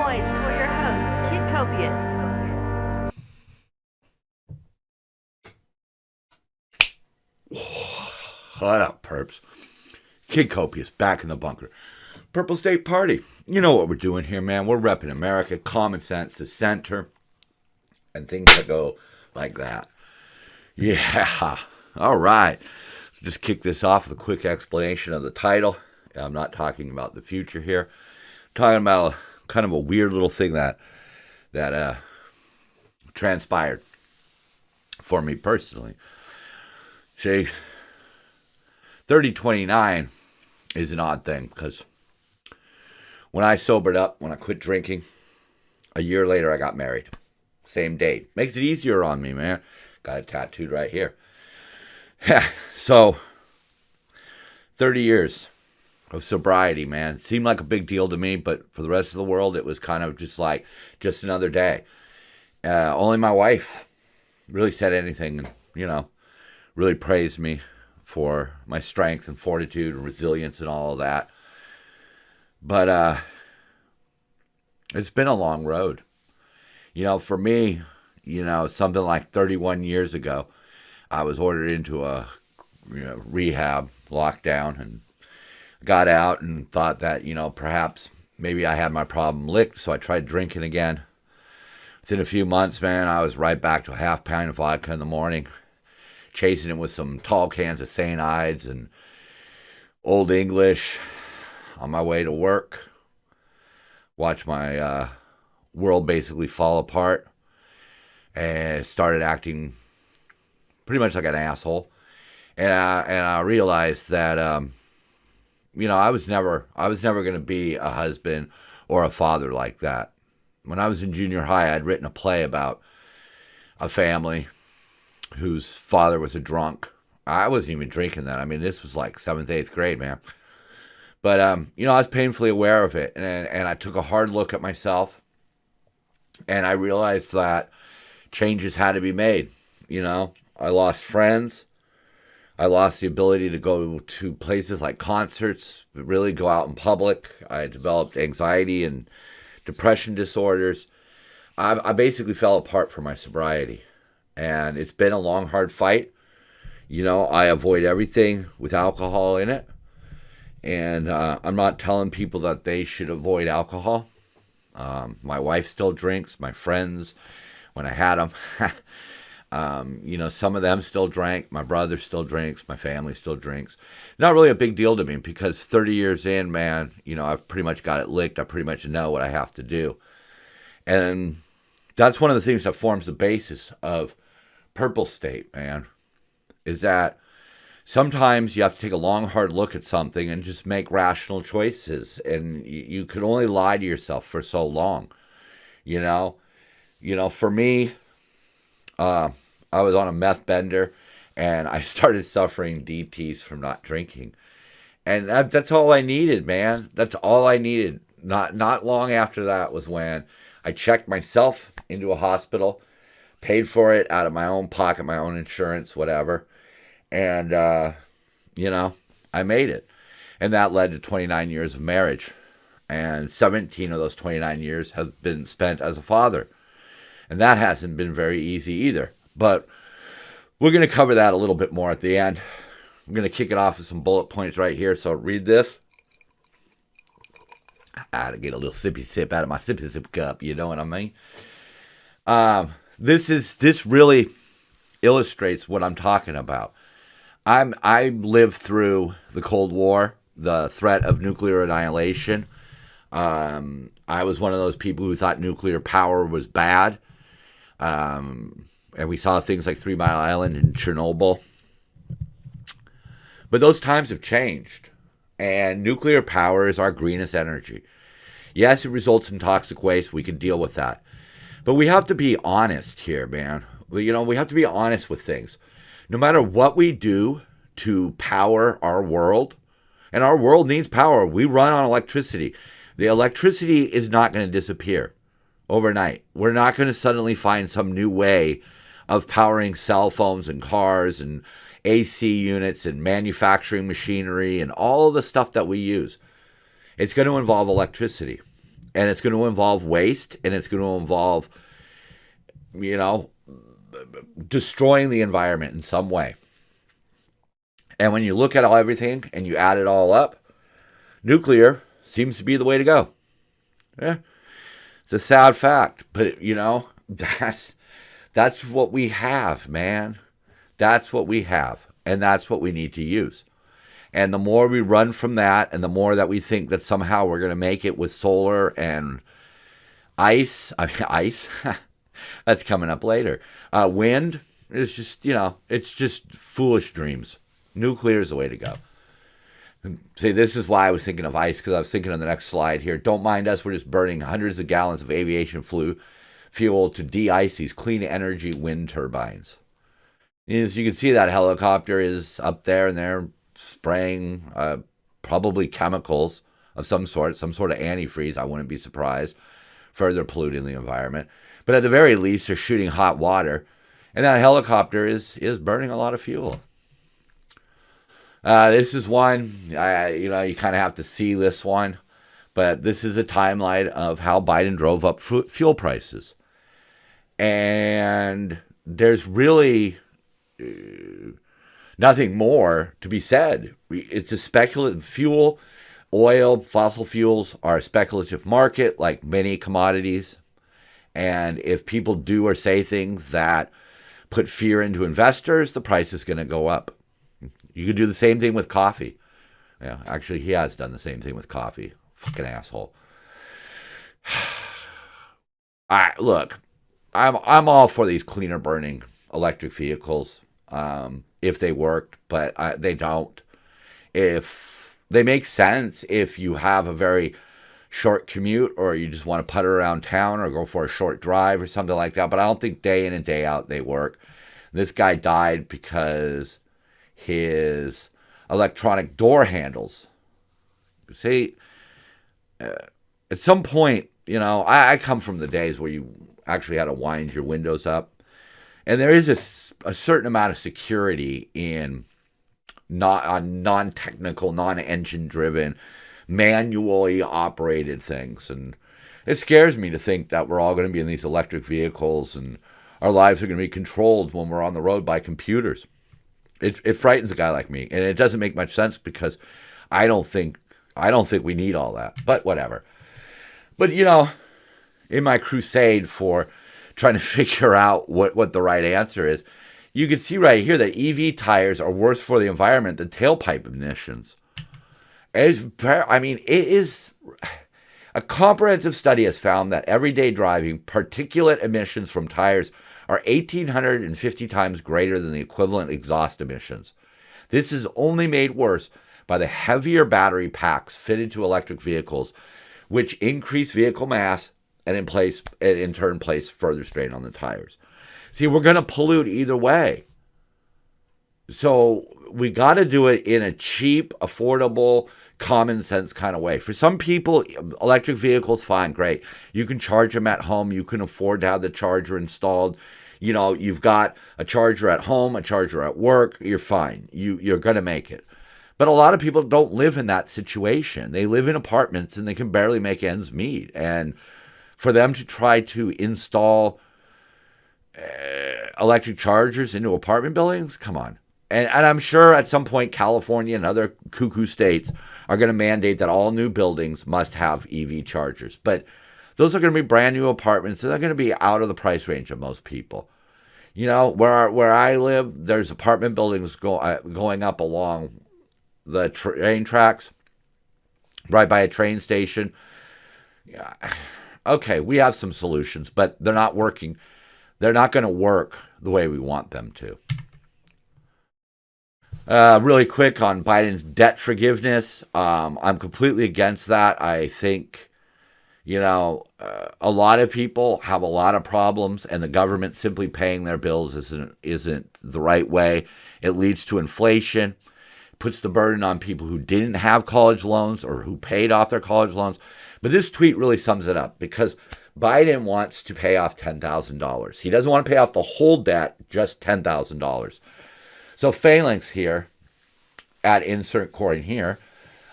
noise for your host, Kid Copious. What up, perps? Kid Copious, back in the bunker. Purple State Party. You know what we're doing here, man. We're repping America, common sense, the center, and things that go like that. Yeah. All right. Just kick this off with a quick explanation of the title. I'm not talking about the future here. I'm talking about kind of a weird little thing that transpired for me personally. See, 30-29 is an odd thing because when I sobered up, when I quit drinking, a year later I got married. Same date. Makes it easier on me, man. Got it tattooed right here. Yeah, so 30 years of sobriety, man. It seemed like a big deal to me, but for the rest of the world, it was kind of just another day. Only my wife really said anything, and, really praised me for my strength and fortitude and resilience and all of that. But it's been a long road. For me, something like 31 years ago, I was ordered into a rehab lockdown and got out and thought that, perhaps maybe I had my problem licked, so I tried drinking again. Within a few months, man, I was right back to a half pint of vodka in the morning, chasing it with some tall cans of St. Ides and Old English on my way to work. Watched my world basically fall apart and started acting pretty much like an asshole. And I realized that, I was never going to be a husband or a father like that. When I was in junior high, I'd written a play about a family whose father was a drunk. I wasn't even drinking then. I mean, this was like 7th, 8th grade, man. But, I was painfully aware of it. And I took a hard look at myself. And I realized that changes had to be made. I lost friends. I lost the ability to go to places like concerts, really go out in public. I developed anxiety and depression disorders. I basically fell apart from my sobriety. And it's been a long, hard fight. I avoid everything with alcohol in it. And I'm not telling people that they should avoid alcohol. My wife still drinks. My friends, when I had them, some of them still drank. My brother still drinks. My family still drinks. Not really a big deal to me because 30 years in, man, I've pretty much got it licked. I pretty much know what I have to do. And that's one of the things that forms the basis of Purple State, man, is that sometimes you have to take a long, hard look at something and just make rational choices. And you can only lie to yourself for so long, for me, I was on a meth bender and I started suffering DTs from not drinking. And that's all I needed, man. That's all I needed. Not long after that was when I checked myself into a hospital, paid for it out of my own pocket, my own insurance, whatever. And, I made it. And that led to 29 years of marriage. And 17 of those 29 years have been spent as a father. And that hasn't been very easy either. But we're going to cover that a little bit more at the end. I'm going to kick it off with some bullet points right here. So read this. I had to get a little sippy sip out of my sippy sip cup. You know what I mean? This really illustrates what I'm talking about. I lived through the Cold War, the threat of nuclear annihilation. I was one of those people who thought nuclear power was bad. And we saw things like 3 Mile Island and Chernobyl. But those times have changed. And nuclear power is our greenest energy. Yes, it results in toxic waste. We can deal with that. But we have to be honest here, man. We have to be honest with things. No matter what we do to power our world, and our world needs power. We run on electricity. The electricity is not going to disappear overnight. We're not going to suddenly find some new way of powering cell phones and cars and AC units and manufacturing machinery and all of the stuff that we use. It's going to involve electricity. And it's going to involve waste, and it's going to involve, destroying the environment in some way. And when you look at everything and you add it all up, nuclear seems to be the way to go. Yeah. It's a sad fact, but that's what we have, man. That's what we have, and that's what we need to use. And the more we run from that, and the more that we think that somehow we're going to make it with solar and ice, that's coming up later. Wind is just, it's just foolish dreams. Nuclear is the way to go. See, this is why I was thinking of ice, because I was thinking on the next slide here. Don't mind us, we're just burning hundreds of gallons of aviation fuel to de-ice these clean energy wind turbines. As you can see, that helicopter is up there, and they're spraying probably chemicals of some sort of antifreeze. I wouldn't be surprised. Further polluting the environment. But at the very least, they're shooting hot water, and that helicopter is burning a lot of fuel. This is one, you kind of have to see this one, but this is a timeline of how Biden drove up fuel prices. And there's really nothing more to be said. It's a speculative fuel. Oil, fossil fuels are a speculative market like many commodities. And if people do or say things that put fear into investors, the price is going to go up. You could do the same thing with coffee. Yeah, actually, he has done the same thing with coffee. Fucking asshole. Look, I'm all for these cleaner burning electric vehicles if they worked, but they don't. If they make sense, if you have a very short commute, or you just want to putter around town or go for a short drive or something like that, but I don't think day in and day out they work. This guy died because his electronic door handles. See, at some point, I come from the days where you actually had to wind your windows up. And there is a certain amount of security in non-technical, non-engine driven, manually operated things. And it scares me to think that we're all going to be in these electric vehicles and our lives are going to be controlled when we're on the road by computers. It frightens a guy like me, and it doesn't make much sense because I don't think we need all that. But whatever. But in my crusade for trying to figure out what the right answer is, you can see right here that EV tires are worse for the environment than tailpipe emissions. It is a comprehensive study has found that everyday driving particulate emissions from tires are 1,850 times greater than the equivalent exhaust emissions. This is only made worse by the heavier battery packs fitted to electric vehicles, which increase vehicle mass and in turn place further strain on the tires. See, we're going to pollute either way. So we got to do it in a cheap, affordable, common sense kind of way. For some people, electric vehicles, fine, great. You can charge them at home. You can afford to have the charger installed. You've got a charger at home, a charger at work. You're fine. You're going to make it. But a lot of people don't live in that situation. They live in apartments and they can barely make ends meet. And for them to try to install electric chargers into apartment buildings, come on. And I'm sure at some point California and other cuckoo states are going to mandate that all new buildings must have EV chargers. But those are going to be brand new apartments, and they're going to be out of the price range of most people. Where I live, there's apartment buildings going up along the train tracks, right by a train station. Yeah. Okay, we have some solutions, but they're not working. They're not going to work the way we want them to. Really quick on Biden's debt forgiveness. I'm completely against that. I think, a lot of people have a lot of problems, and the government simply paying their bills isn't the right way. It leads to inflation, puts the burden on people who didn't have college loans or who paid off their college loans. But this tweet really sums it up, because Biden wants to pay off $10,000. He doesn't want to pay off the whole debt, just $10,000. So Phalanx here, at insert coin here,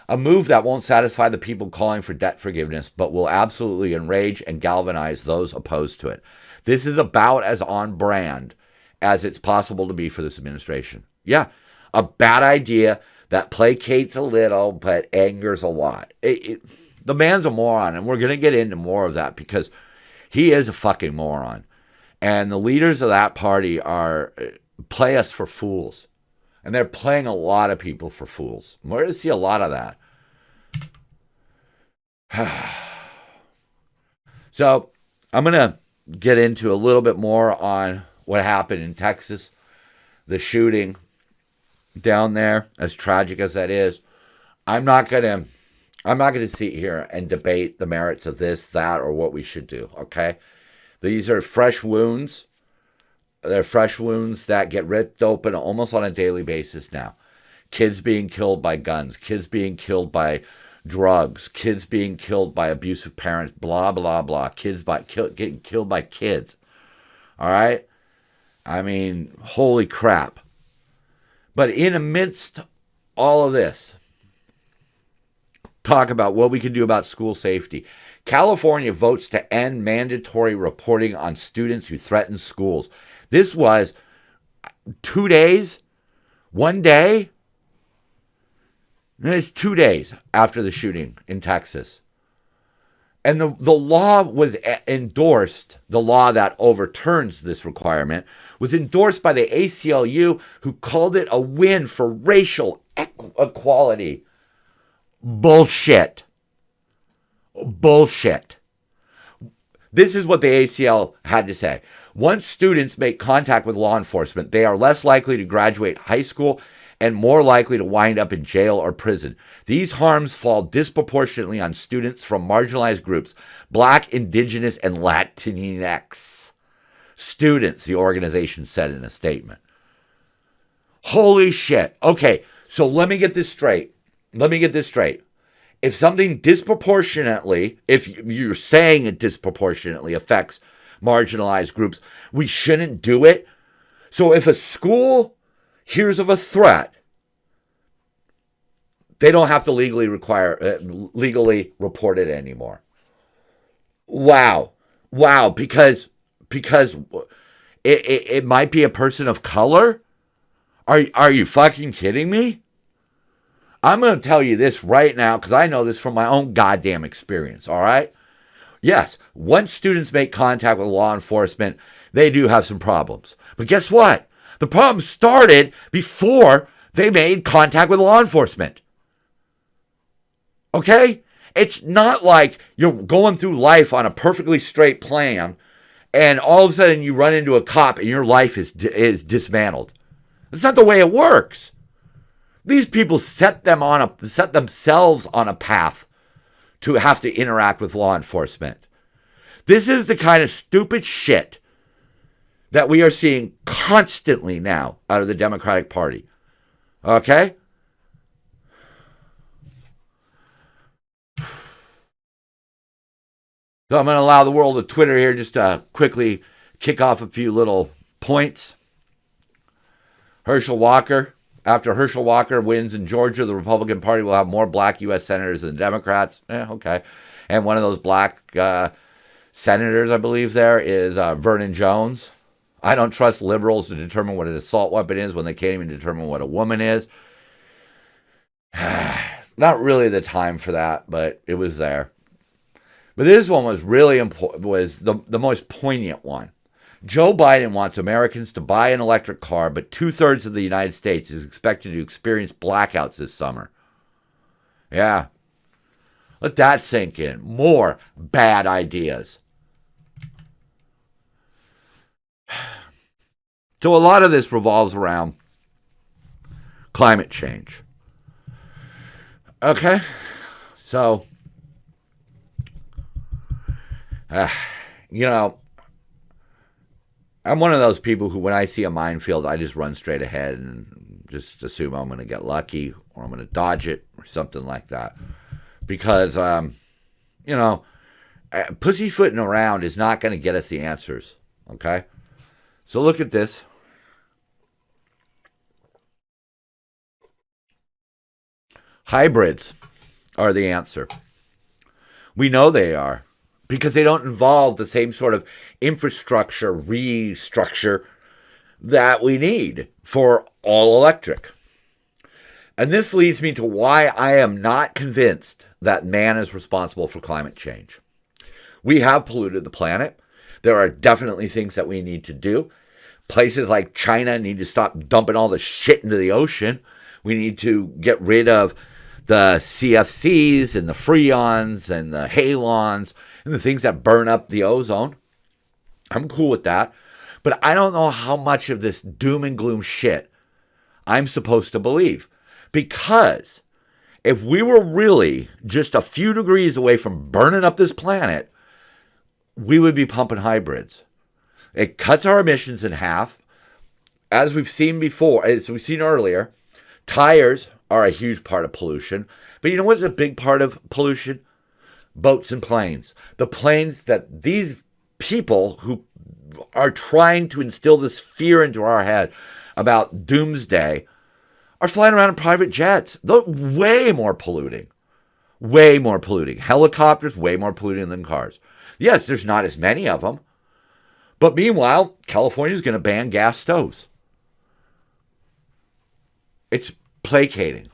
A move that won't satisfy the people calling for debt forgiveness, but will absolutely enrage and galvanize those opposed to it. This is about as on brand as it's possible to be for this administration. Yeah, a bad idea that placates a little but angers a lot. The man's a moron, and we're going to get into more of that because he is a fucking moron. And the leaders of that party play us for fools. And they're playing a lot of people for fools. We're going to see a lot of that. So I'm going to get into a little bit more on what happened in Texas, the shooting down there, as tragic as that is. I'm not going to sit here and debate the merits of this, that, or what we should do, okay? These are fresh wounds. They're fresh wounds that get ripped open almost on a daily basis now. Kids being killed by guns, kids being killed by drugs, kids being killed by abusive parents, blah, blah, blah. Kids getting killed by kids. All right? I mean, holy crap. But in amidst all of this, talk about what we can do about school safety. California votes to end mandatory reporting on students who threaten schools. This was 2 days, 1 day. It's 2 days after the shooting in Texas. And the law was endorsed, the law that overturns this requirement, was endorsed by the ACLU, who called it a win for racial equality. Bullshit. Bullshit. This is what the ACL had to say. Once students make contact with law enforcement, they are less likely to graduate high school and more likely to wind up in jail or prison. These harms fall disproportionately on students from marginalized groups, Black, Indigenous, and Latinx students, the organization said in a statement. Holy shit. Okay, so let me get this straight. If something disproportionately, if you're saying it disproportionately affects marginalized groups, we shouldn't do it. So if a school hears of a threat, they don't have to legally report it anymore. Wow, because it might be a person of color. Are you fucking kidding me? I'm going to tell you this right now because I know this from my own goddamn experience, all right? Yes, once students make contact with law enforcement, they do have some problems. But guess what? The problem started before they made contact with law enforcement. Okay? It's not like you're going through life on a perfectly straight plan and all of a sudden you run into a cop and your life is dismantled. That's not the way it works. These people set themselves on a path to have to interact with law enforcement. This is the kind of stupid shit that we are seeing constantly now out of the Democratic Party. Okay? So I'm going to allow the world of Twitter here just to quickly kick off a few little points. Herschel Walker. After Herschel Walker wins in Georgia, the Republican Party will have more black U.S. senators than Democrats. Okay. And one of those black senators, I believe there, is Vernon Jones. I don't trust liberals to determine what an assault weapon is when they can't even determine what a woman is. Not really the time for that, but it was there. But this one was really important, was the most poignant one. Joe Biden wants Americans to buy an electric car, but 2/3 of the United States is expected to experience blackouts this summer. Yeah. Let that sink in. More bad ideas. So a lot of this revolves around climate change. Okay? So, I'm one of those people who, when I see a minefield, I just run straight ahead and just assume I'm going to get lucky or I'm going to dodge it or something like that. Because, pussyfooting around is not going to get us the answers. Okay? So look at this. Hybrids. are the answer. We know they are because they don't involve the same sort of infrastructure restructure that we need for all electric. And this leads me to why I am not convinced that man is responsible for climate change. We have polluted the planet. There are definitely things that we need to do. Places like China need to stop dumping all the shit into the ocean. We need to get rid of the CFCs and the freons and the halons and the things that burn up the ozone. I'm cool with that. But I don't know how much of this doom and gloom shit I'm supposed to believe. Because if we were really just a few degrees away from burning up this planet, we would be pumping hybrids. It cuts our emissions in half. As we've seen before, as we've seen earlier, tires are a huge part of pollution. But you know what's a big part of pollution? Boats and planes. The planes that these people who are trying to instill this fear into our head about doomsday are flying around in private jets. They're way more polluting. Way more polluting. Helicopters, way more polluting than cars. Yes, there's not as many of them. But meanwhile, California's going to ban gas stoves. It's placating.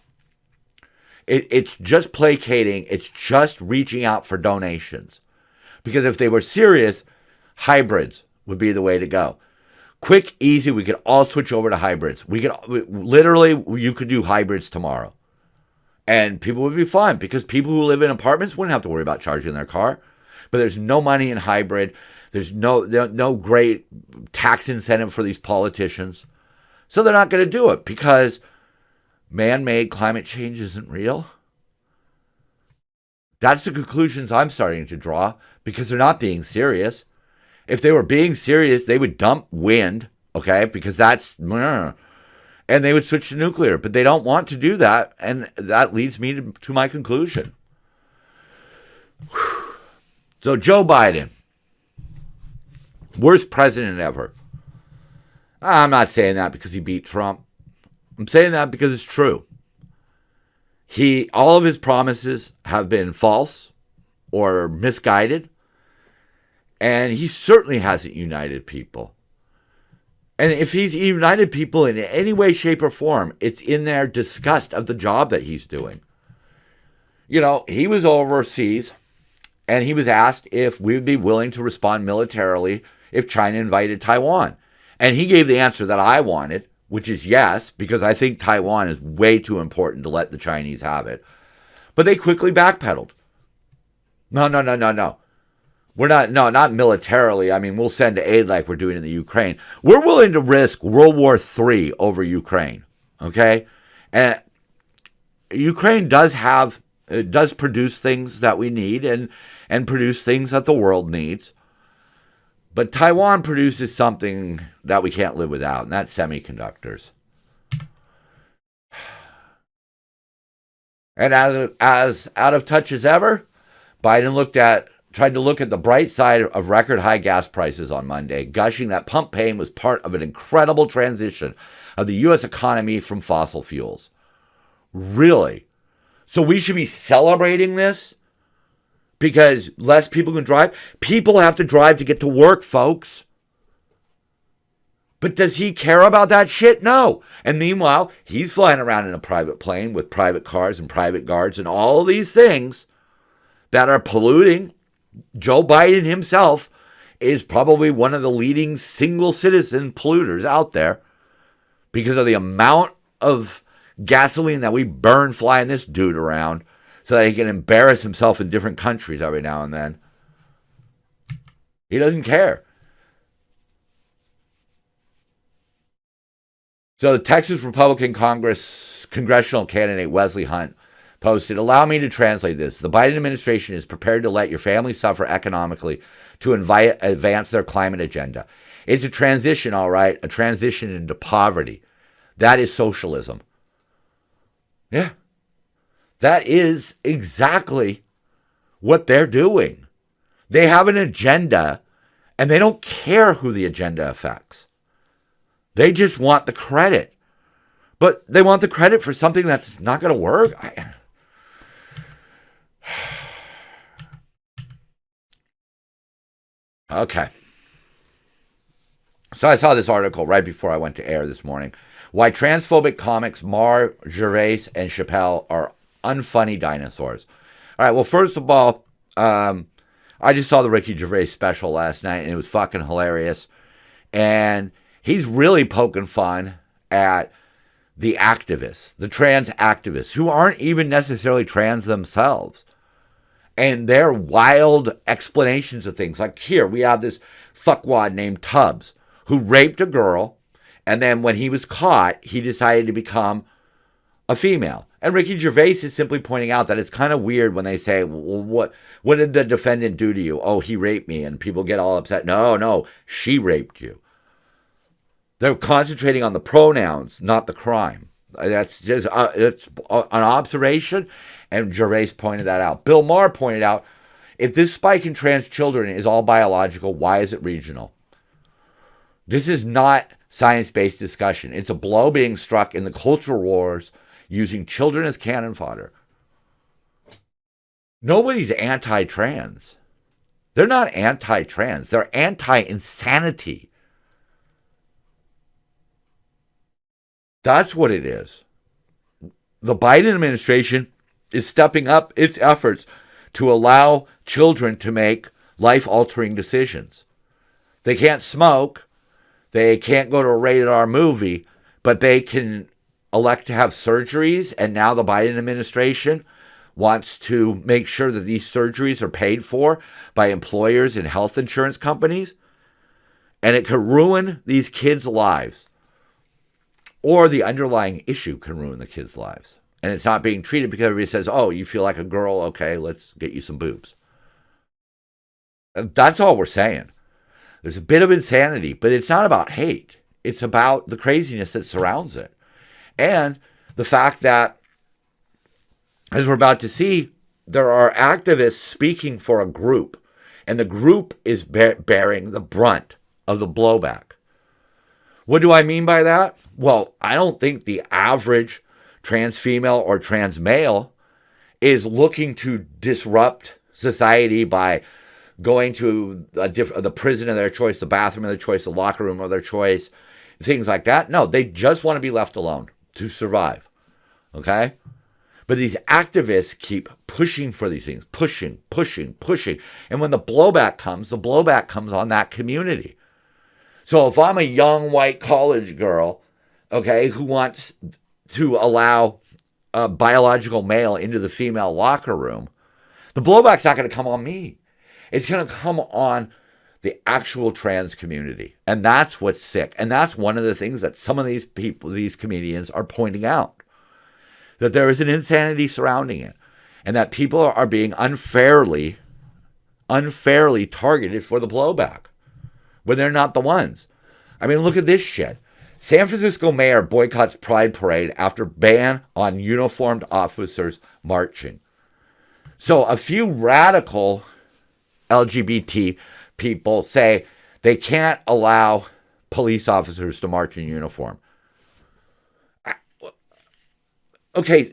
It's just placating. It's just reaching out for donations. Because if they were serious, hybrids would be the way to go. Quick, easy, we could all switch over to hybrids. You could do hybrids tomorrow. And people would be fine because people who live in apartments wouldn't have to worry about charging their car. But there's no money in hybrid. There's no great tax incentive for these politicians. So they're not going to do it because man-made climate change isn't real. That's the conclusions I'm starting to draw because they're not being serious. If they were being serious, they would dump wind, okay, because and they would switch to nuclear. But they don't want to do that, and that leads me to my conclusion. So Joe Biden, worst president ever. I'm not saying that because he beat Trump. I'm saying that because it's true. All of his promises have been false or misguided. And he certainly hasn't united people. And if he's united people in any way, shape, or form, it's in their disgust of the job that he's doing. You know, he was overseas, and he was asked if we would be willing to respond militarily if China invaded Taiwan. And he gave the answer that I wanted, which is yes, because I think Taiwan is way too important to let the Chinese have it. But they quickly backpedaled. No. We're not militarily. I mean, we'll send aid like we're doing in the Ukraine. We're willing to risk World War III over Ukraine, okay? And Ukraine does produce things that we need and produce things that the world needs. But Taiwan produces something that we can't live without, and that's semiconductors. And as out of touch as ever, Biden tried to look at the bright side of record high gas prices on Monday, gushing that pump pain was part of an incredible transition of the U.S. economy from fossil fuels. Really? So we should be celebrating this because less people can drive? People have to drive to get to work, folks. But does he care about that shit? No. And meanwhile, he's flying around in a private plane with private cars and private guards and all of these things that are polluting. Joe Biden himself is probably one of the leading single citizen polluters out there because of the amount of gasoline that we burn flying this dude around so that he can embarrass himself in different countries every now and then. He doesn't care. So the Texas Republican congressional candidate Wesley Hunt posted, "Allow me to translate this. The Biden administration is prepared to let your family suffer economically to advance their climate agenda. It's a transition, all right, a transition into poverty. That is socialism." Yeah. That is exactly what they're doing. They have an agenda, and they don't care who the agenda affects. They just want the credit. But they want the credit for something that's not going to work. Okay. So I saw this article right before I went to air this morning. Why transphobic comics Mar, Gervais, and Chappelle are unfunny dinosaurs. All right, well, first of all, I just saw the Ricky Gervais special last night, and it was fucking hilarious. And he's really poking fun at the activists, the trans activists, who aren't even necessarily trans themselves. And their wild explanations of things. Like here, we have this fuckwad named Tubbs, who raped a girl, and then when he was caught, he decided to become a female. And Ricky Gervais is simply pointing out that it's kind of weird when they say, well, what did the defendant do to you? Oh, he raped me. And people get all upset. No, she raped you. They're concentrating on the pronouns, not the crime. That's just it's an observation, and Gervais pointed that out. Bill Maher pointed out, if this spike in trans children is all biological, why is it regional? This is not science-based discussion. It's a blow being struck in the cultural wars using children as cannon fodder. Nobody's anti-trans. They're not anti-trans. They're anti-insanity. That's what it is. The Biden administration is stepping up its efforts to allow children to make life-altering decisions. They can't smoke. They can't go to a rated R movie, but they can elect to have surgeries. And now the Biden administration wants to make sure that these surgeries are paid for by employers and health insurance companies. And it could ruin these kids' lives. Or the underlying issue can ruin the kids' lives. And it's not being treated because everybody says, oh, you feel like a girl? Okay, let's get you some boobs. And that's all we're saying. There's a bit of insanity, but it's not about hate. It's about the craziness that surrounds it. And the fact that, as we're about to see, there are activists speaking for a group, and the group is bearing the brunt of the blowback. What do I mean by that? Well, I don't think the average trans female or trans male is looking to disrupt society by going to the prison of their choice, the bathroom of their choice, the locker room of their choice, things like that. No, they just want to be left alone to survive. Okay? But these activists keep pushing for these things, pushing. And when the blowback comes on that community. So if I'm a young white college girl, okay, who wants to allow a biological male into the female locker room, the blowback's not going to come on me. It's going to come on the actual trans community. And that's what's sick. And that's one of the things that some of these people, these comedians, are pointing out. That there is an insanity surrounding it. And that people are being unfairly targeted for the blowback. When they're not the ones. I mean, look at this shit. San Francisco mayor boycotts Pride Parade after ban on uniformed officers marching. So a few radical LGBT people say they can't allow police officers to march in uniform. Okay,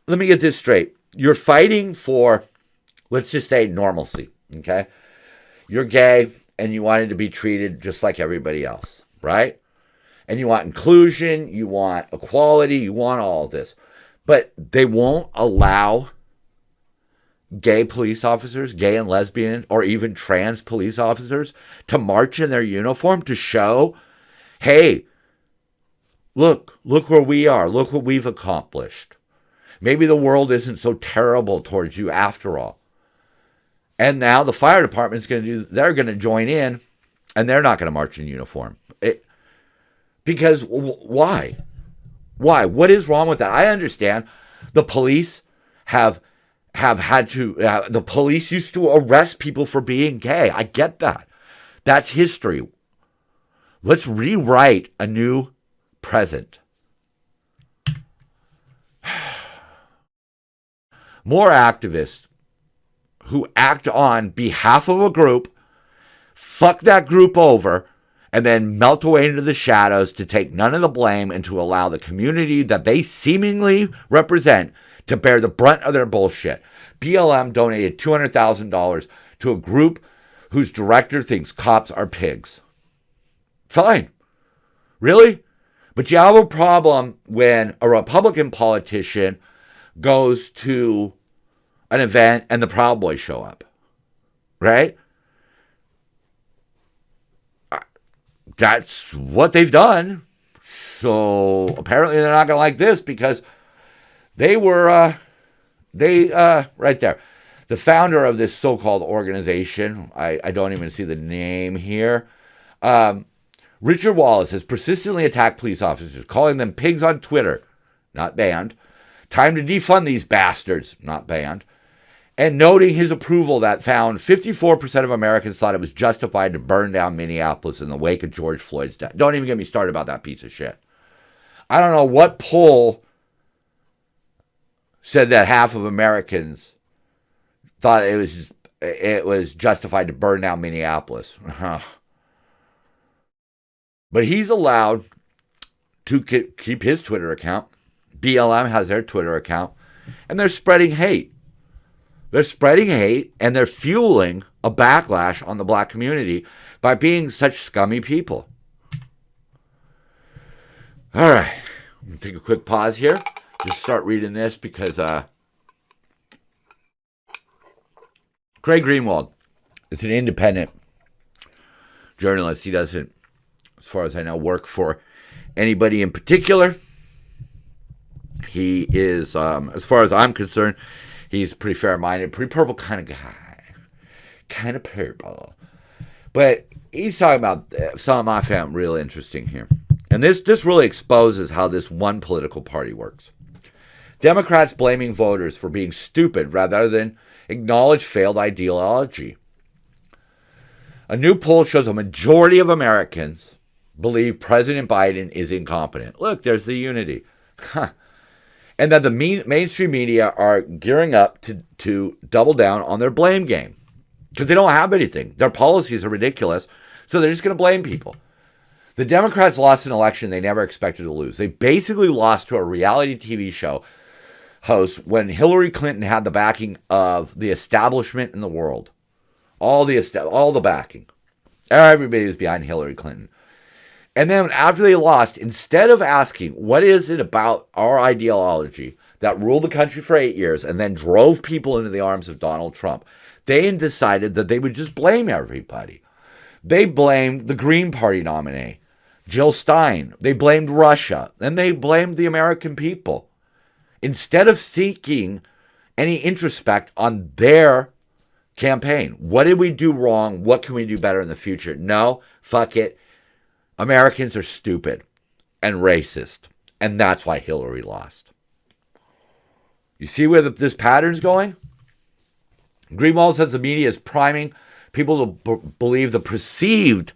let me get this straight. You're fighting for, let's just say, normalcy, okay? You're gay and you wanted to be treated just like everybody else, right? And you want inclusion, you want equality, you want all of this. But they won't allow gay police officers, gay and lesbian, or even trans police officers to march in their uniform to show, hey, look where we are. Look what we've accomplished. Maybe the world isn't so terrible towards you after all. And now the fire department's they're going to join in, and they're not going to march in uniform. Because why? Why? What is wrong with that? I understand the police have had to, the police used to arrest people for being gay. I get that. That's history. Let's rewrite a new present. More activists who act on behalf of a group, fuck that group over, and then melt away into the shadows to take none of the blame and to allow the community that they seemingly represent to bear the brunt of their bullshit. BLM donated $200,000 to a group whose director thinks cops are pigs. Fine. Really? But you have a problem when a Republican politician goes to an event and the Proud Boys show up. Right? That's what they've done. So apparently they're not going to like this because they were, right there. The founder of this so-called organization, I don't even see the name here, Richard Wallace has persistently attacked police officers, calling them pigs on Twitter, not banned. Time to defund these bastards, not banned. And noting his approval that found 54% of Americans thought it was justified to burn down Minneapolis in the wake of George Floyd's death. Don't even get me started about that piece of shit. I don't know what poll said that half of Americans thought it was justified to burn down Minneapolis. But he's allowed to keep his Twitter account. BLM has their Twitter account. And they're spreading hate. They're spreading hate and they're fueling a backlash on the black community by being such scummy people. All right. I'm going to take a quick pause here. Just start reading this because Craig Greenwald is an independent journalist. He doesn't, as far as I know, work for anybody in particular. He is, as far as I'm concerned, he's pretty fair-minded, pretty purple kind of guy. Kind of purple. But he's talking about something I found really interesting here. And this really exposes how this one political party works. Democrats blaming voters for being stupid rather than acknowledge failed ideology. A new poll shows a majority of Americans believe President Biden is incompetent. Look, there's the unity. And that the mainstream media are gearing up to double down on their blame game. Because they don't have anything. Their policies are ridiculous, so they're just going to blame people. The Democrats lost an election they never expected to lose. They basically lost to a reality TV show host when Hillary Clinton had the backing of the establishment in the world. All the backing. Everybody was behind Hillary Clinton. And then after they lost, instead of asking, what is it about our ideology that ruled the country for 8 years and then drove people into the arms of Donald Trump, they decided that they would just blame everybody. They blamed the Green Party nominee, Jill Stein. They blamed Russia. And they blamed the American people. Instead of seeking any introspect on their campaign. What did we do wrong? What can we do better in the future? No, fuck it. Americans are stupid and racist. And that's why Hillary lost. You see where this pattern's going? Greenwald says the media is priming people to believe the perceived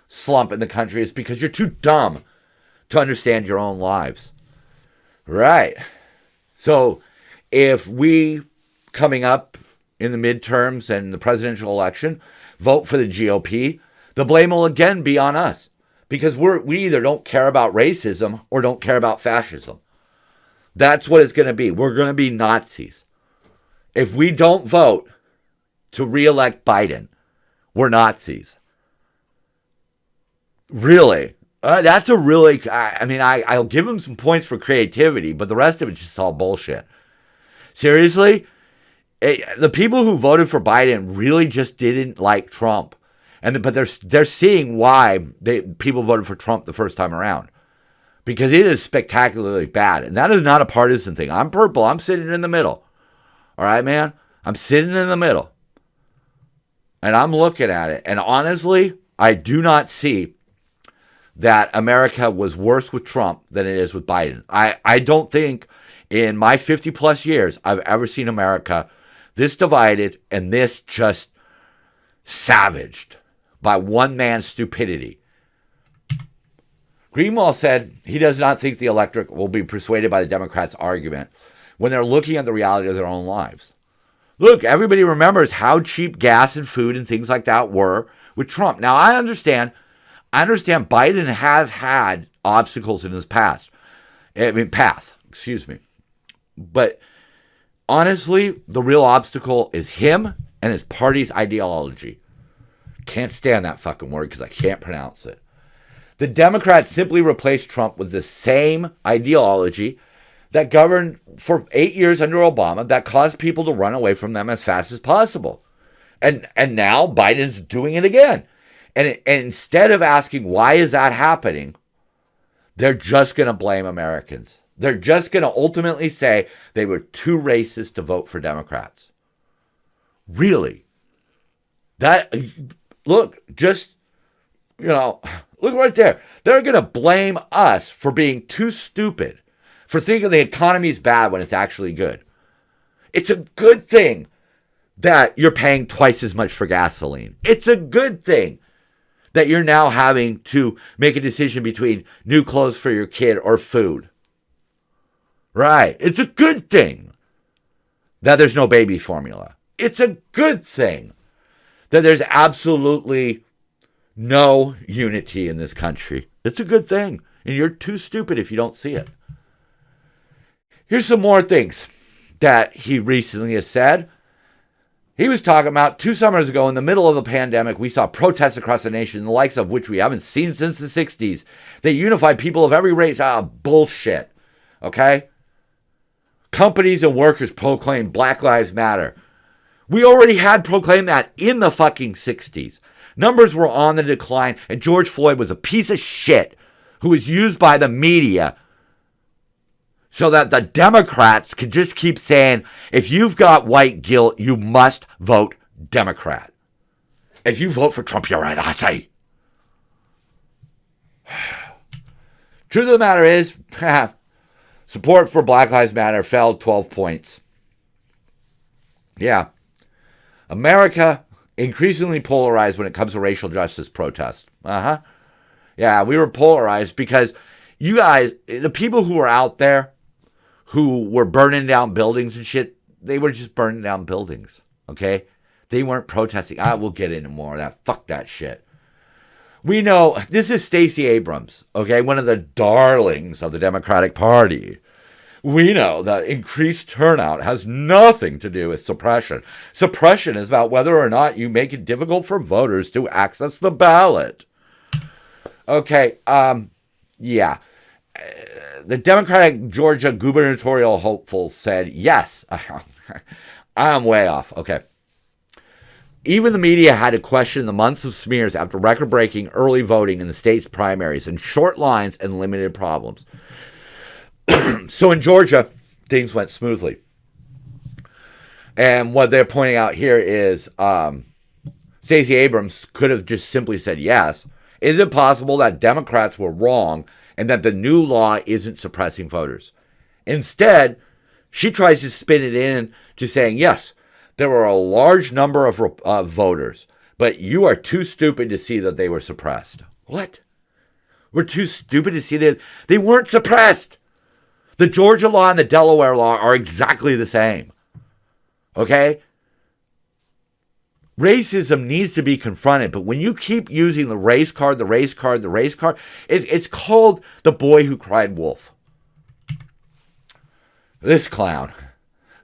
slump in the country is because you're too dumb to understand your own lives. Right. So if we, coming up in the midterms and the presidential election, vote for the GOP, the blame will again be on us. Because we either don't care about racism or don't care about fascism. That's what it's going to be. We're going to be Nazis. If we don't vote to re-elect Biden, we're Nazis. Really? That's a really... I'll give him some points for creativity, but the rest of it's just all bullshit. Seriously? The people who voted for Biden really just didn't like Trump. But they're seeing why people voted for Trump the first time around. Because it is spectacularly bad. And that is not a partisan thing. I'm purple. I'm sitting in the middle. All right, man? I'm sitting in the middle. And I'm looking at it. And honestly, I do not see that America was worse with Trump than it is with Biden. I don't think in my 50 plus years I've ever seen America this divided and this just savaged by one man's stupidity. Greenwald said he does not think the electorate will be persuaded by the Democrats' argument when they're looking at the reality of their own lives. Look, everybody remembers how cheap gas and food and things like that were with Trump. Now, I understand Biden has had obstacles in his path. But honestly, the real obstacle is him and his party's ideology. Can't stand that fucking word because I can't pronounce it. The Democrats simply replaced Trump with the same ideology that governed for 8 years under Obama that caused people to run away from them as fast as possible. And now Biden's doing it again. And instead of asking why is that happening, they're just going to blame Americans. They're just going to ultimately say they were too racist to vote for Democrats. Really? Look right there. They're going to blame us for being too stupid, for thinking the economy's bad when it's actually good. It's a good thing that you're paying twice as much for gasoline. It's a good thing that you're now having to make a decision between new clothes for your kid or food. Right. It's a good thing that there's no baby formula. It's a good thing that there's absolutely no unity in this country. It's a good thing. And you're too stupid if you don't see it. Here's some more things that he recently has said. He was talking about 2 summers ago in the middle of the pandemic, we saw protests across the nation, the likes of which we haven't seen since the 60s. They unified people of every race. Bullshit. Okay? Companies and workers proclaimed Black Lives Matter. We already had proclaimed that in the fucking 60s. Numbers were on the decline, and George Floyd was a piece of shit who was used by the media so that the Democrats could just keep saying, if you've got white guilt, you must vote Democrat. If you vote for Trump, you're an Nazi. Truth of the matter is, support for Black Lives Matter fell 12 points. Yeah. America increasingly polarized when it comes to racial justice protests. Yeah, we were polarized because you guys, the people who were out there who were burning down buildings and shit, they were just burning down buildings, okay? They weren't protesting. We'll get into more of that. Fuck that shit. We know, this is Stacey Abrams, okay? One of the darlings of the Democratic Party. We know that increased turnout has nothing to do with suppression. Suppression is about whether or not you make it difficult for voters to access the ballot. Okay, yeah. The Democratic Georgia gubernatorial hopeful said, yes, I'm way off. Okay. Even the media had to question the months of smears after record-breaking early voting in the state's primaries and short lines and limited problems. So in Georgia, things went smoothly. And what they're pointing out here is Stacey Abrams could have just simply said yes. Is it possible that Democrats were wrong and that the new law isn't suppressing voters? Instead, she tries to spin it in to saying, yes, there were a large number of voters, but you are too stupid to see that they were suppressed. What? We're too stupid to see that they weren't suppressed. The Georgia law and the Delaware law are exactly the same. Okay? Racism needs to be confronted, but when you keep using the race card, it's called the boy who cried wolf. This clown.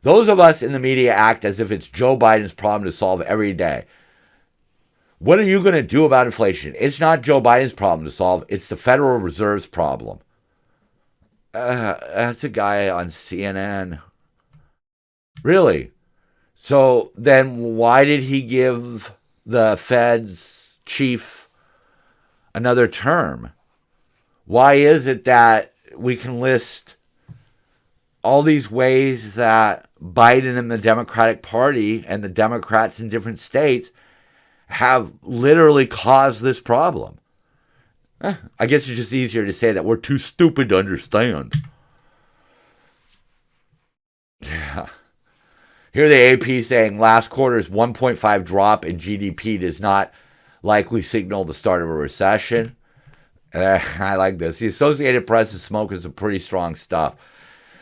Those of us in the media act as if it's Joe Biden's problem to solve every day. What are you going to do about inflation? It's not Joe Biden's problem to solve. It's the Federal Reserve's problem. That's a guy on CNN. Really? So then why did he give the Fed's chief another term? Why is it that we can list all these ways that Biden and the Democratic Party and the Democrats in different states have literally caused this problem? I guess it's just easier to say that we're too stupid to understand. Yeah. Here the AP saying last quarter's 1.5 drop in GDP does not likely signal the start of a recession. I like this. The Associated Press is smoking some pretty strong stuff.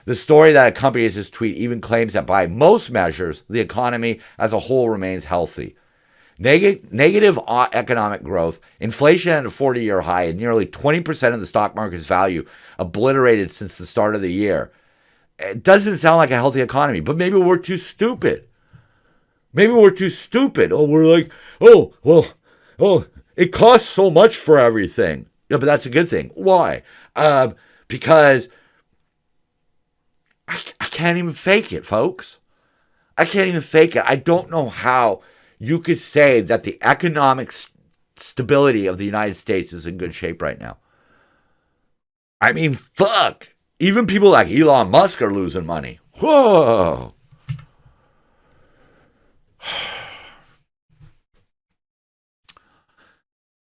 The story that accompanies this tweet even claims that by most measures, the economy as a whole remains healthy. Negative economic growth, inflation at a 40-year high, and nearly 20% of the stock market's value obliterated since the start of the year. It doesn't sound like a healthy economy, but maybe we're too stupid. Maybe we're too stupid. Oh, we're like, oh, well, oh, it costs so much for everything. Yeah, but that's a good thing. Why? Because I can't even fake it, folks. I can't even fake it. I don't know how you could say that the economic stability of the United States is in good shape right now. I mean, fuck. Even people like Elon Musk are losing money. Whoa.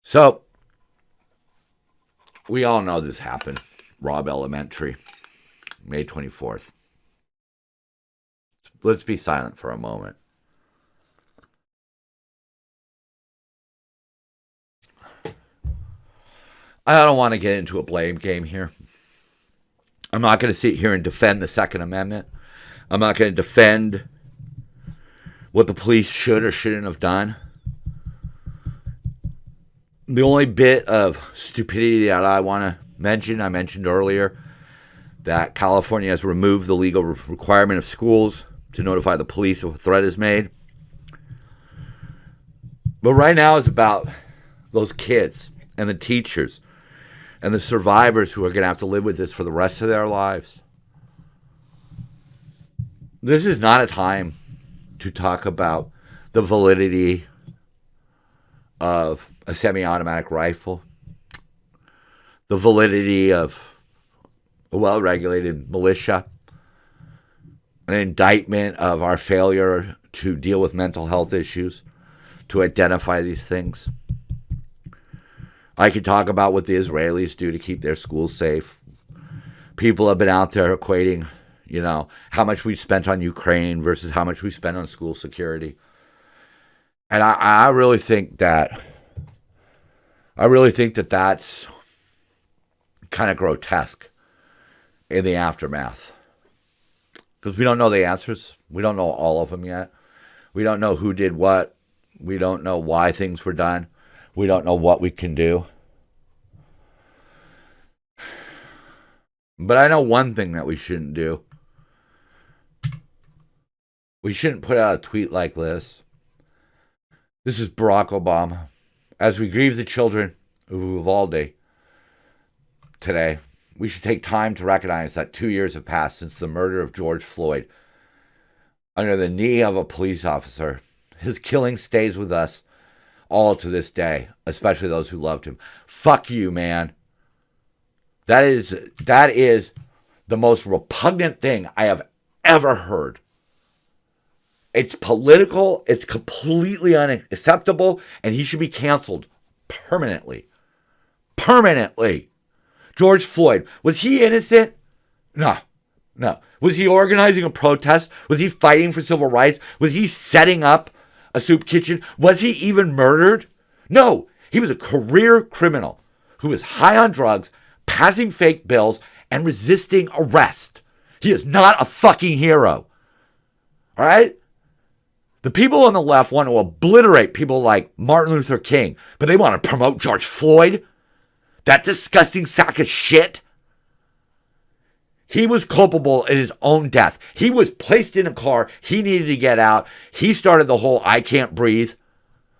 So, we all know this happened. Robb Elementary, May 24th. Let's be silent for a moment. I don't want to get into a blame game here. I'm not going to sit here and defend the Second Amendment. I'm not going to defend what the police should or shouldn't have done. The only bit of stupidity that I want to mention, I mentioned earlier that California has removed the legal requirement of schools to notify the police if a threat is made. But right now it's about those kids and the teachers and the survivors who are going to have to live with this for the rest of their lives. This is not a time to talk about the validity of a semi-automatic rifle, the validity of a well-regulated militia, an indictment of our failure to deal with mental health issues, to identify these things. I could talk about what the Israelis do to keep their schools safe. People have been out there equating, how much we spent on Ukraine versus how much we spent on school security. And I really think that that's kind of grotesque in the aftermath. Because we don't know the answers. We don't know all of them yet. We don't know who did what. We don't know why things were done. We don't know what we can do. But I know one thing that we shouldn't do. We shouldn't put out a tweet like this. This is Barack Obama. As we grieve the children of Uvalde today, we should take time to recognize that 2 years have passed since the murder of George Floyd under the knee of a police officer. His killing stays with us all to this day, especially those who loved him. Fuck you, man. That is the most repugnant thing I have ever heard. It's political, it's completely unacceptable, and he should be canceled permanently. Permanently. George Floyd, was he innocent? No. Was he organizing a protest? Was he fighting for civil rights? Was he setting up a soup kitchen? Was he even murdered? No. He was a career criminal who was high on drugs, passing fake bills, and resisting arrest. He is not a fucking hero. All right? The people on the left want to obliterate people like Martin Luther King, but they want to promote George Floyd? That disgusting sack of shit? He was culpable in his own death. He was placed in a car. He needed to get out. He started the whole I can't breathe,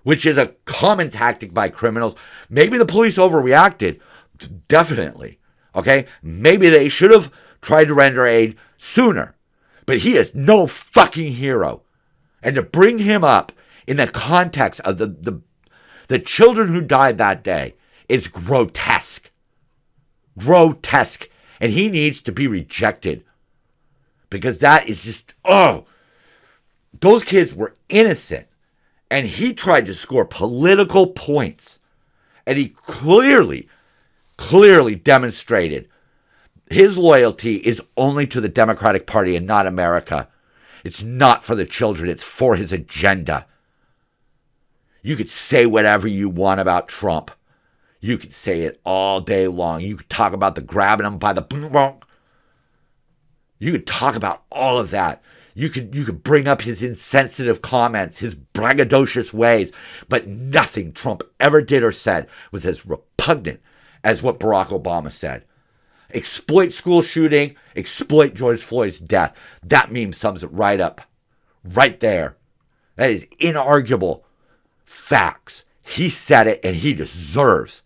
which is a common tactic by criminals. Maybe the police overreacted. Definitely. Okay? Maybe they should have tried to render aid sooner. But he is no fucking hero. And to bring him up in the context of the children who died that day is grotesque. Grotesque. And he needs to be rejected. Because that is just, those kids were innocent. And he tried to score political points. And he clearly demonstrated his loyalty is only to the Democratic Party and not America. It's not for the children. It's for his agenda. You could say whatever you want about Trump. You could say it all day long. You could talk about the grabbing him by the boom. You could talk about all of that. You could bring up his insensitive comments, his braggadocious ways, but nothing Trump ever did or said was as repugnant as what Barack Obama said. Exploit school shooting, exploit George Floyd's death. That meme sums it right up. Right there. That is inarguable facts. He said it, and he deserves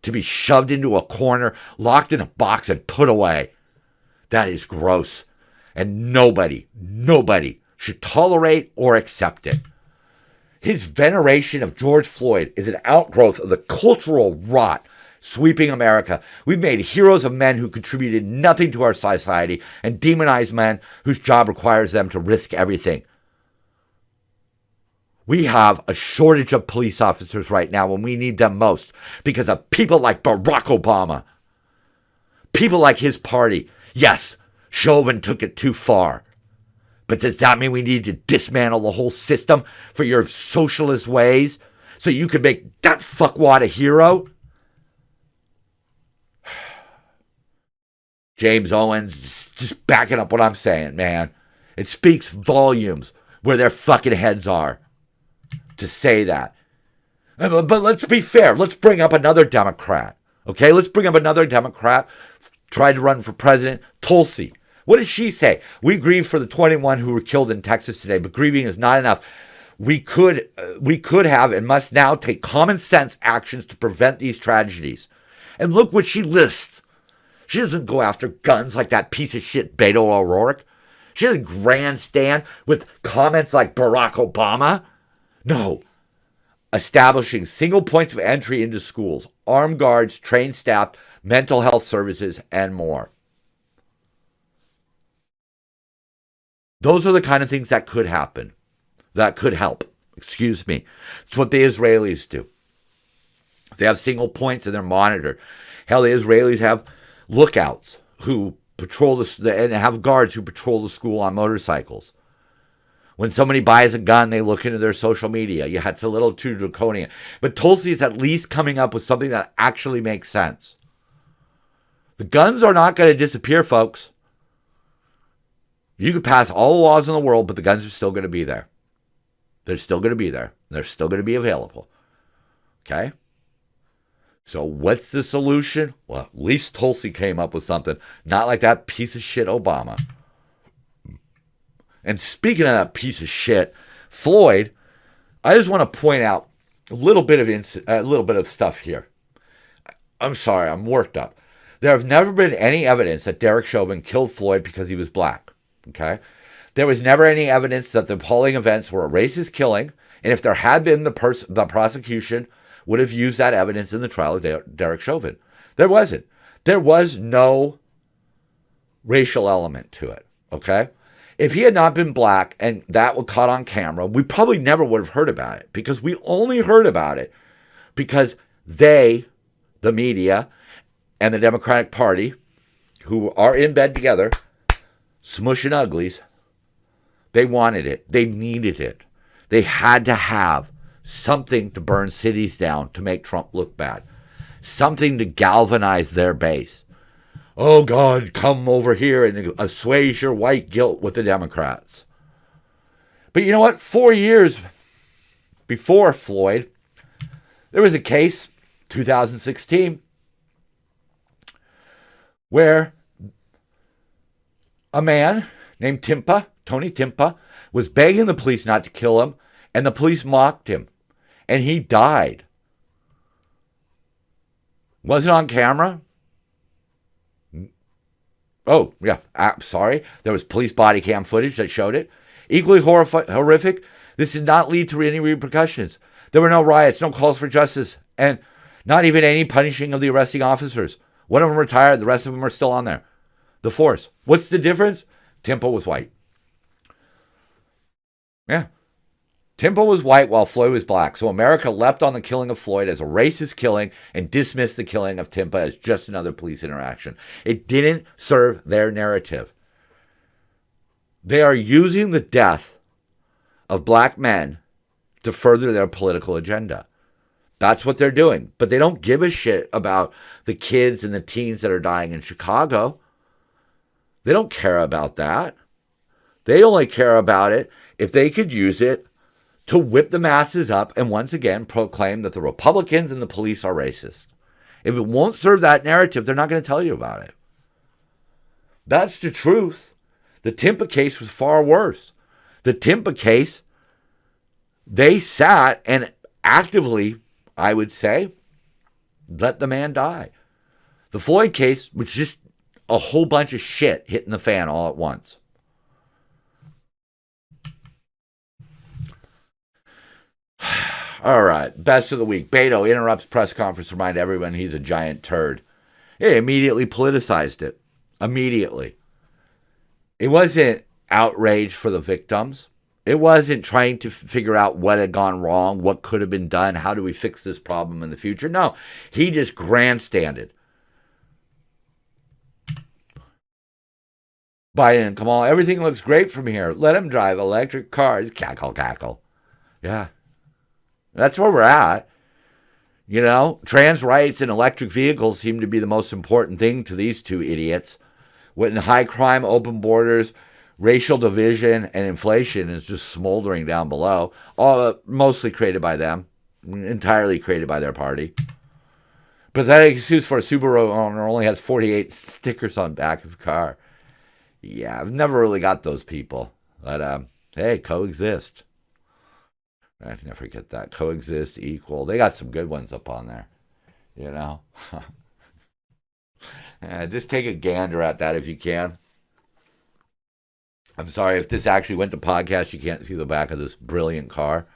to be shoved into a corner, locked in a box, and put away. That is gross. And nobody should tolerate or accept it. His veneration of George Floyd is an outgrowth of the cultural rot sweeping America. We've made heroes of men who contributed nothing to our society and demonized men whose job requires them to risk everything. We have a shortage of police officers right now when we need them most because of people like Barack Obama. People like his party. Yes, Chauvin took it too far. But does that mean we need to dismantle the whole system for your socialist ways so you can make that fuckwad a hero? James Owens, just backing up what I'm saying, man. It speaks volumes where their fucking heads are to say that. But let's be fair. Let's bring up another Democrat. Okay, let's bring up another Democrat. Tried to run for president, Tulsi. What did she say? We grieve for the 21 who were killed in Texas today, but grieving is not enough. We could have and must now take common sense actions to prevent these tragedies. And look what she lists. She doesn't go after guns like that piece of shit Beto O'Rourke. She doesn't grandstand with comments like Barack Obama. No. Establishing single points of entry into schools, armed guards, trained staff, mental health services, and more. Those are the kind of things that could happen. That could help. Excuse me. It's what the Israelis do. They have single points and they're monitored. Hell, the Israelis have lookouts who patrol and have guards who patrol the school on motorcycles. When somebody buys a gun, they look into their social media. Yeah, it's a little too draconian. But Tulsi is at least coming up with something that actually makes sense. The guns are not going to disappear, folks. You could pass all the laws in the world, but the guns are still going to be there. They're still going to be there. They're still going to be available. Okay? So what's the solution? Well, at least Tulsi came up with something. Not like that piece of shit Obama. And speaking of that piece of shit, Floyd, I just want to point out a little bit of stuff here. I'm sorry, I'm worked up. There have never been any evidence that Derek Chauvin killed Floyd because he was black. Okay? There was never any evidence that the appalling events were a racist killing, and if there had been, the prosecution would have used that evidence in the trial of Derek Chauvin. There wasn't. There was no racial element to it. Okay? If he had not been black and that was caught on camera, we probably never would have heard about it because we only heard about it because they, the media, and the Democratic Party, who are in bed together, smushing uglies, they wanted it. They needed it. They had to have something to burn cities down to make Trump look bad. Something to galvanize their base. Oh, God, come over here and assuage your white guilt with the Democrats. But you know what? 4 years before Floyd, there was a case, 2016, where a man named Tony Timpa, was begging the police not to kill him, and the police mocked him, and he died. Was it on camera? Oh, yeah, sorry. There was police body cam footage that showed it. Equally horrific, this did not lead to any repercussions. There were no riots, no calls for justice, and not even any punishing of the arresting officers. One of them retired, the rest of them are still on there. The force. What's the difference? Timpa was white. Yeah. Timpa was white while Floyd was black, so America leapt on the killing of Floyd as a racist killing and dismissed the killing of Timpa as just another police interaction. It didn't serve their narrative. They are using the death of black men to further their political agenda. That's what they're doing. But they don't give a shit about the kids and the teens that are dying in Chicago. They don't care about that. They only care about it if they could use it to whip the masses up and once again proclaim that the Republicans and the police are racist. If it won't serve that narrative, they're not going to tell you about it. That's the truth. The Timpa case was far worse. The Timpa case, they sat and actively, I would say, let the man die. The Floyd case was just a whole bunch of shit hitting the fan all at once. All right, best of the week. Beto interrupts press conference to remind everyone he's a giant turd. He immediately politicized it. Immediately. It wasn't outrage for the victims. It wasn't trying to figure out what had gone wrong, what could have been done, how do we fix this problem in the future. No, he just grandstanded. Biden and Kamala, everything looks great from here. Let him drive electric cars. Cackle, cackle. Yeah. That's where we're at. You know, trans rights and electric vehicles seem to be the most important thing to these two idiots. When high crime, open borders, racial division, and inflation is just smoldering down below, all mostly created by them, entirely created by their party. Pathetic excuse for a Subaru owner only has 48 stickers on back of the car. Yeah, I've never really got those people. But, hey, coexist. I can never forget that. Coexist, equal. They got some good ones up on there, you know. Just take a gander at that if you can. I'm sorry, if this actually went to podcast, you can't see the back of this brilliant car.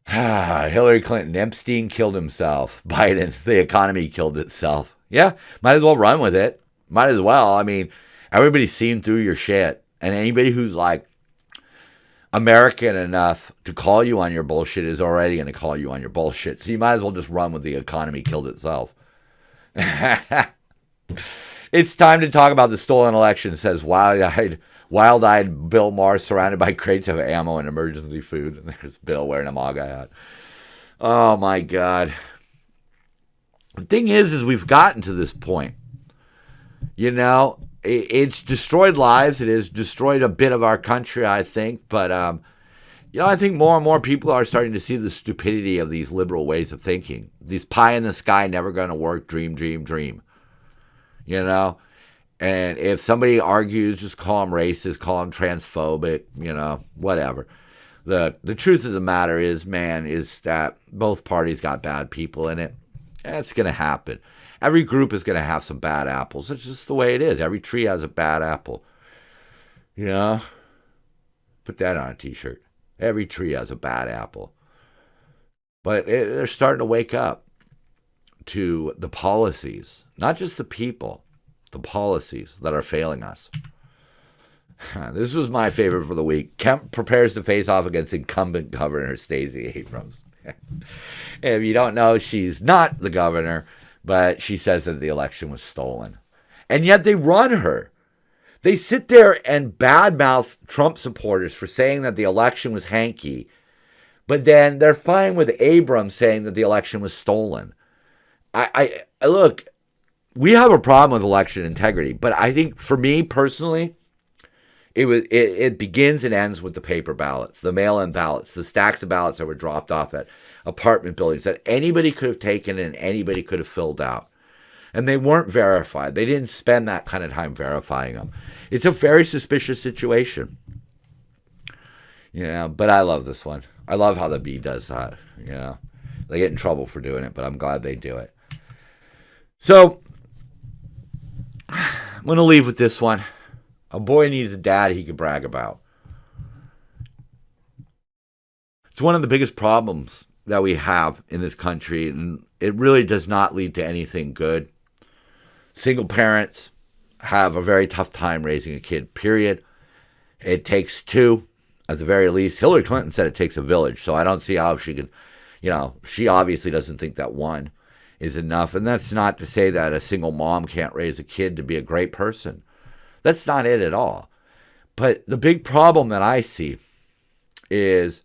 Hillary Clinton, Epstein killed himself. Biden, the economy killed itself. Yeah, might as well run with it. Might as well. I mean, everybody's seen through your shit. And anybody who's like American enough to call you on your bullshit is already going to call you on your bullshit. So you might as well just run with the economy killed itself. It's time to talk about the stolen election, says wild-eyed Bill Maher surrounded by crates of ammo and emergency food. And there's Bill wearing a MAGA hat. Oh, my God. The thing is we've gotten to this point. You know, it's destroyed lives. It has destroyed a bit of our country, I think. But, you know, I think more and more people are starting to see the stupidity of these liberal ways of thinking. These pie in the sky, never going to work, dream, dream, dream. You know? And if somebody argues, just call them racist, call them transphobic, you know, whatever. The truth of the matter is, man, is that both parties got bad people in it. And it's going to happen. Every group is going to have some bad apples. It's just the way it is. Every tree has a bad apple. You know? Put that on a t-shirt. Every tree has a bad apple. But they're starting to wake up to the policies, not just the people, the policies that are failing us. This was my favorite for the week. Kemp prepares to face off against incumbent Governor Stacey Abrams. If you don't know, she's not the governor, but she says that the election was stolen. And yet they run her. They sit there and badmouth Trump supporters for saying that the election was hanky, but then they're fine with Abrams saying that the election was stolen. I look, we have a problem with election integrity, but I think for me personally, it begins and ends with the paper ballots, the mail-in ballots, the stacks of ballots that were dropped off at apartment buildings that anybody could have taken and anybody could have filled out. And they weren't verified. They didn't spend that kind of time verifying them. It's a very suspicious situation. Yeah, but I love this one. I love how the B does that. You know, they get in trouble for doing it, but I'm glad they do it. So, I'm going to leave with this one. A boy needs a dad he can brag about. It's one of the biggest problems that we have in this country, and it really does not lead to anything good. Single parents have a very tough time raising a kid, period. It takes two, at the very least. Hillary Clinton said it takes a village, so I don't see how she could, you know, she obviously doesn't think that one is enough. And that's not to say that a single mom can't raise a kid to be a great person. That's not it at all. But the big problem that I see is,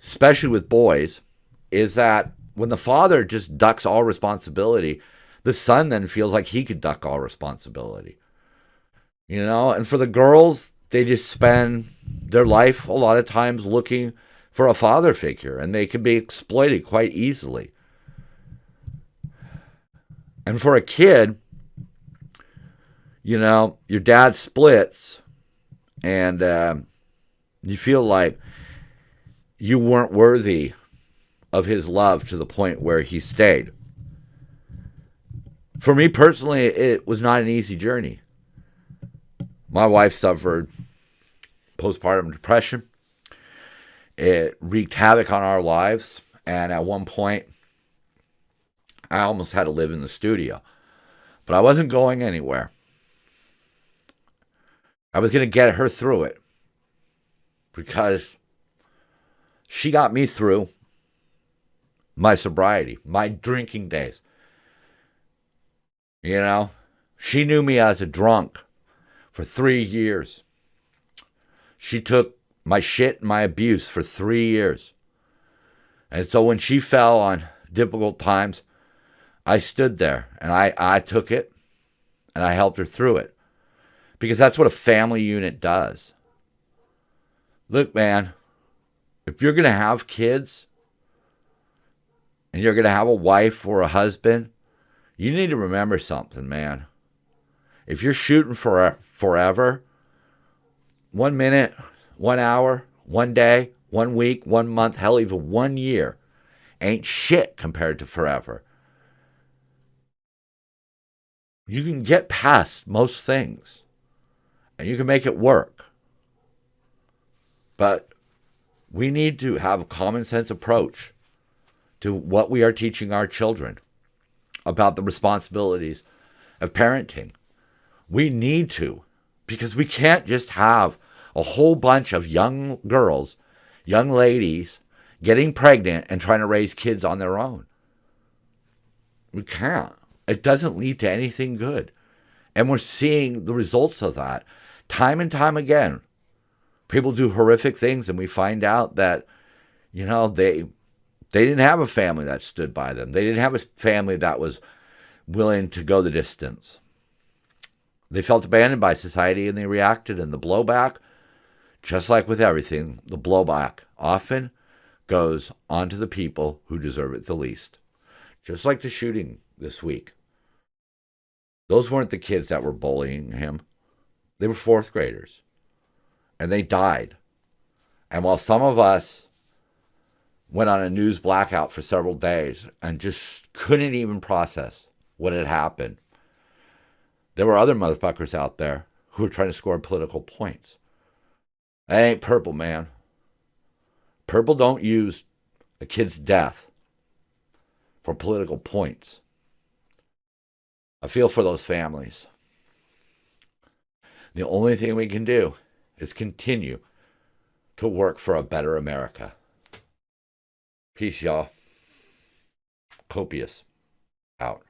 especially with boys, is that when the father just ducks all responsibility, the son then feels like he could duck all responsibility. You know, and for the girls, they just spend their life a lot of times looking for a father figure, and they can be exploited quite easily. And for a kid, you know, your dad splits, and You feel like you weren't worthy of his love to the point where he stayed. For me personally, it was not an easy journey. My wife suffered postpartum depression. It wreaked havoc on our lives. And at one point, I almost had to live in the studio. But I wasn't going anywhere. I was going to get her through it. Because she got me through my sobriety, my drinking days. You know, she knew me as a drunk for 3 years. She took my shit and my abuse for 3 years. And so when she fell on difficult times, I stood there and I took it and I helped her through it. Because that's what a family unit does. Look, man, if you're going to have kids and you're going to have a wife or a husband, you need to remember something, man. If you're shooting for forever, 1 minute, 1 hour, 1 day, 1 week, 1 month, hell, even 1 year ain't shit compared to forever. You can get past most things and you can make it work. But we need to have a common sense approach to what we are teaching our children about the responsibilities of parenting. We need to, because we can't just have a whole bunch of young girls, young ladies, getting pregnant and trying to raise kids on their own. We can't. It doesn't lead to anything good. And we're seeing the results of that time and time again. People do horrific things and we find out that, you know, they didn't have a family that stood by them. They didn't have a family that was willing to go the distance. They felt abandoned by society and they reacted. And the blowback, just like with everything, the blowback often goes onto the people who deserve it the least. Just like the shooting this week. Those weren't the kids that were bullying him. They were fourth graders. And they died. And while some of us went on a news blackout for several days and just couldn't even process what had happened, there were other motherfuckers out there who were trying to score political points. That ain't purple, man. Purple don't use a kid's death for political points. I feel for those families. The only thing we can do is continue to work for a better America. Peace, y'all. Copious. Out.